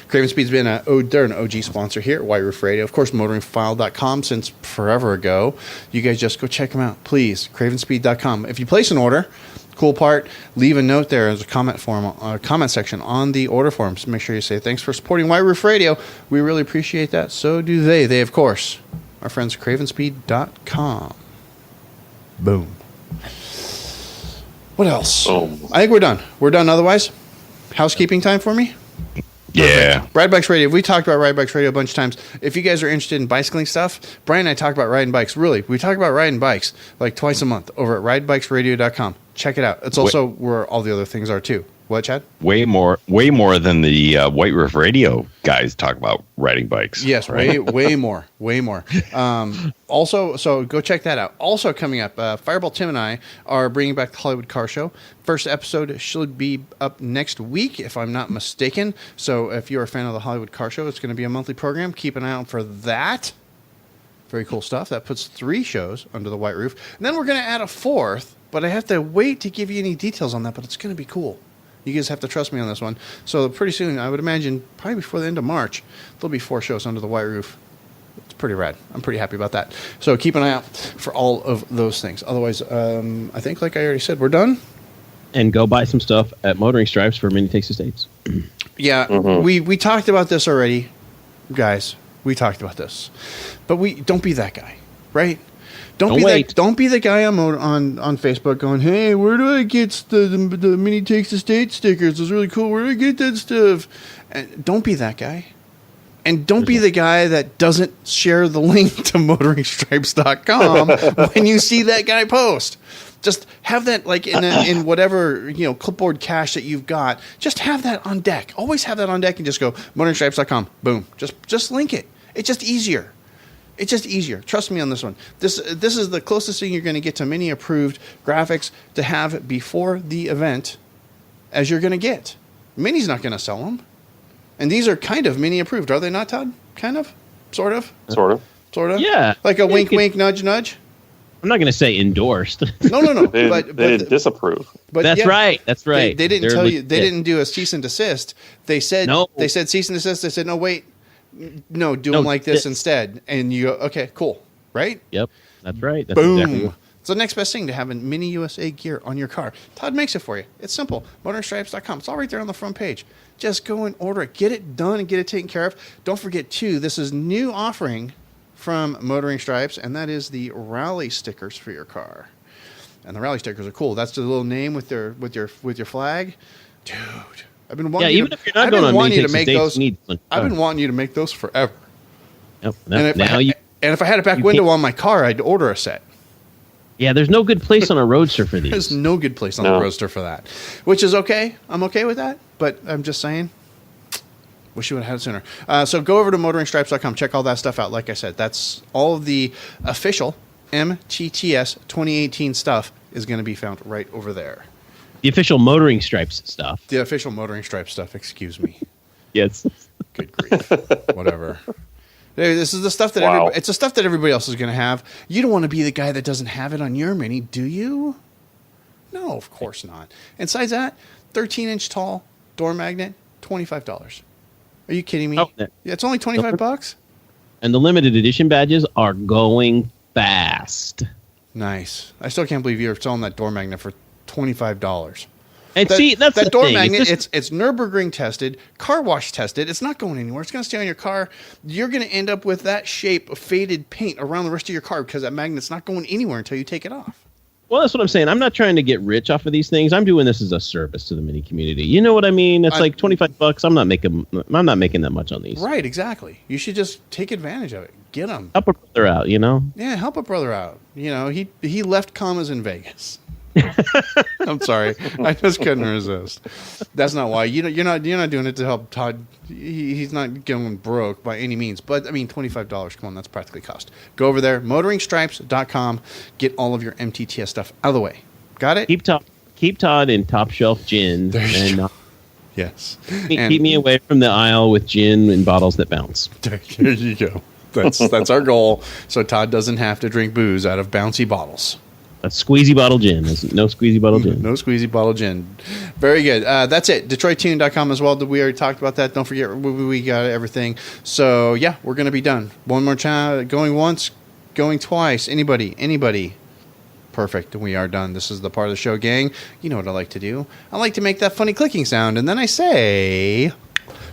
Craven Speed's been they're an OG sponsor here at White Roof Radio. Of course, motoringfile.com since forever ago. You guys just go check them out, please. cravenspeed.com. If you place an order, cool part, leave a note there as a comment section on the order form. So make sure you say, thanks for supporting White Roof Radio. We really appreciate that. So do they. They, of course, our friends at cravenspeed.com. Boom. What else? I think we're done. We're done otherwise. Housekeeping time for me? Yeah. Perfect. Ride Bikes Radio. We talked about Ride Bikes Radio a bunch of times. If you guys are interested in bicycling stuff, Brian and I talk about riding bikes. Really, we talk about riding bikes like twice a month over at ridebikesradio.com. Check it out. It's also where all the other things are too. What, Chad? Way more than the White Roof Radio guys talk about riding bikes. Yes, right? way more. Also, so go check that out. Also coming up, Fireball Tim and I are bringing back the Hollywood Car Show. First episode should be up next week, if I'm not mistaken. So if you're a fan of the Hollywood Car Show, it's going to be a monthly program. Keep an eye out for that. Very cool stuff. That puts 3 shows under the white roof. And then we're going to add a 4th, but I have to wait to give you any details on that, but it's going to be cool. You guys have to trust me on this one. So pretty soon, I would imagine, probably before the end of March, there'll be 4 shows under the white roof. It's pretty rad. I'm pretty happy about that. So keep an eye out for all of those things. Otherwise, I think, like I already said, we're done. And go buy some stuff at Motoring Stripes for Mini Takes Estates. Yeah, we talked about this already, guys. We talked about this, but don't be that guy, right? Don't be the guy on Facebook going, hey, where do I get the Mini Takes Estate stickers? It's really cool. Where do I get that stuff? And don't be that guy. And don't be the guy that doesn't share the link to motoringstripes.com when you see that guy post. Just have that like in whatever clipboard cache that you've got. Just have that on deck. Always have that on deck and just go motoringstripes.com. Boom. Just link it. It's just easier. It's just easier. Trust me on this one. This is the closest thing you're going to get to Mini approved graphics to have before the event as you're going to get. Mini's not going to sell them. And these are kind of Mini approved, are they not, Todd? Kind of? Sort of? Sort of. Yeah. Like a wink, wink, nudge, nudge? I'm not going to say endorsed. No. They didn't disapprove. But That's right. They didn't tell you. They didn't do a cease and desist. They said no. They said cease and desist. They said no, wait, no, do them like this instead. And you go, okay, cool, right? Yep, that's right. That's Boom. Exactly. It's the next best thing to have a Mini USA gear on your car. Todd makes it for you. It's simple. Motoringstripes.com. It's all right there on the front page. Just go and order it. Get it done and get it taken care of. Don't forget, too, this is new offering from Motoring Stripes, and that is the rally stickers for your car. And the rally stickers are cool. That's the little name with your flag. Dude, I've been wanting even if you're not going on Mini Takes Estates, I've been wanting you to make those forever. Yep. And if I had a back window on my car, I'd order a set. Yeah, there's no good place on a Roadster for these. There's no good place on the Roadster for that, which is okay. I'm okay with that, but I'm just saying, wish you would have had it sooner. So go over to motoringstripes.com. Check all that stuff out. Like I said, that's all of the official MTTS 2018 stuff is going to be found right over there. The official Motoring Stripes stuff. The official Motoring Stripes stuff, excuse me. Yes. Good grief. Whatever. This is the stuff that it's the stuff that everybody else is going to have. You don't want to be the guy that doesn't have it on your Mini, do you? No, of course not. And besides that, 13-inch tall door magnet, $25. Are you kidding me? Yeah, it's only $25. And the limited edition badges are going fast. Nice. I still can't believe you're selling that door magnet for $25. And that's that the door thing. magnet. It's Nürburgring tested, car wash tested. It's not going anywhere. It's going to stay on your car. You're going to end up with that shape of faded paint around the rest of your car because that magnet's not going anywhere until you take it off. Well, that's what I'm saying. I'm not trying to get rich off of these things. I'm doing this as a service to the Mini community. You know what I mean? It's like $25. I'm not making that much on these. Right, exactly. You should just take advantage of it. Get them. Help a brother out, Yeah, help a brother out. He left commas in Vegas. I'm sorry, I just couldn't resist. That's not why. You're not doing it to help Todd. He's not going broke by any means. But I mean, $25. Come on, that's practically cost. Go over there, motoringstripes.com. Get all of your MTTS stuff out of the way. Got it? Keep Todd in top shelf gin. Yes. Keep me away from the aisle with gin and bottles that bounce. There you go. That's our goal. So Todd doesn't have to drink booze out of bouncy bottles. A squeezy bottle gin. No squeezy bottle gin. No squeezy bottle gin. Very good. That's it. DetroitTune.com as well. We already talked about that. Don't forget, we got everything. So, yeah, we're going to be done. One more time. Going once, going twice. Anybody. Perfect. We are done. This is the part of the show, gang. You know what I like to do. I like to make that funny clicking sound, and then I say...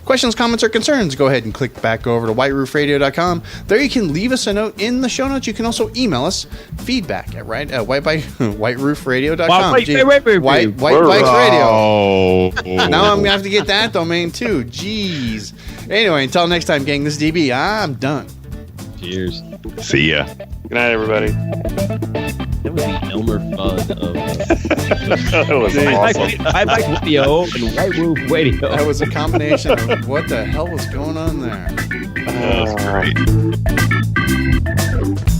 Questions, comments, or concerns, go ahead and click back over to whiteroofradio.com. There you can leave us a note in the show notes. You can also email us feedback at whiteroofradio.com. White Bikes Radio. Now I'm going to have to get that domain too. Jeez. Anyway, until next time, gang, this is DB. I'm done. Cheers. See ya. Good night, everybody. That was the Elmer Fudd of... That was awesome. I like video and White Roof Radio. That was a combination of what the hell was going on there. That was great.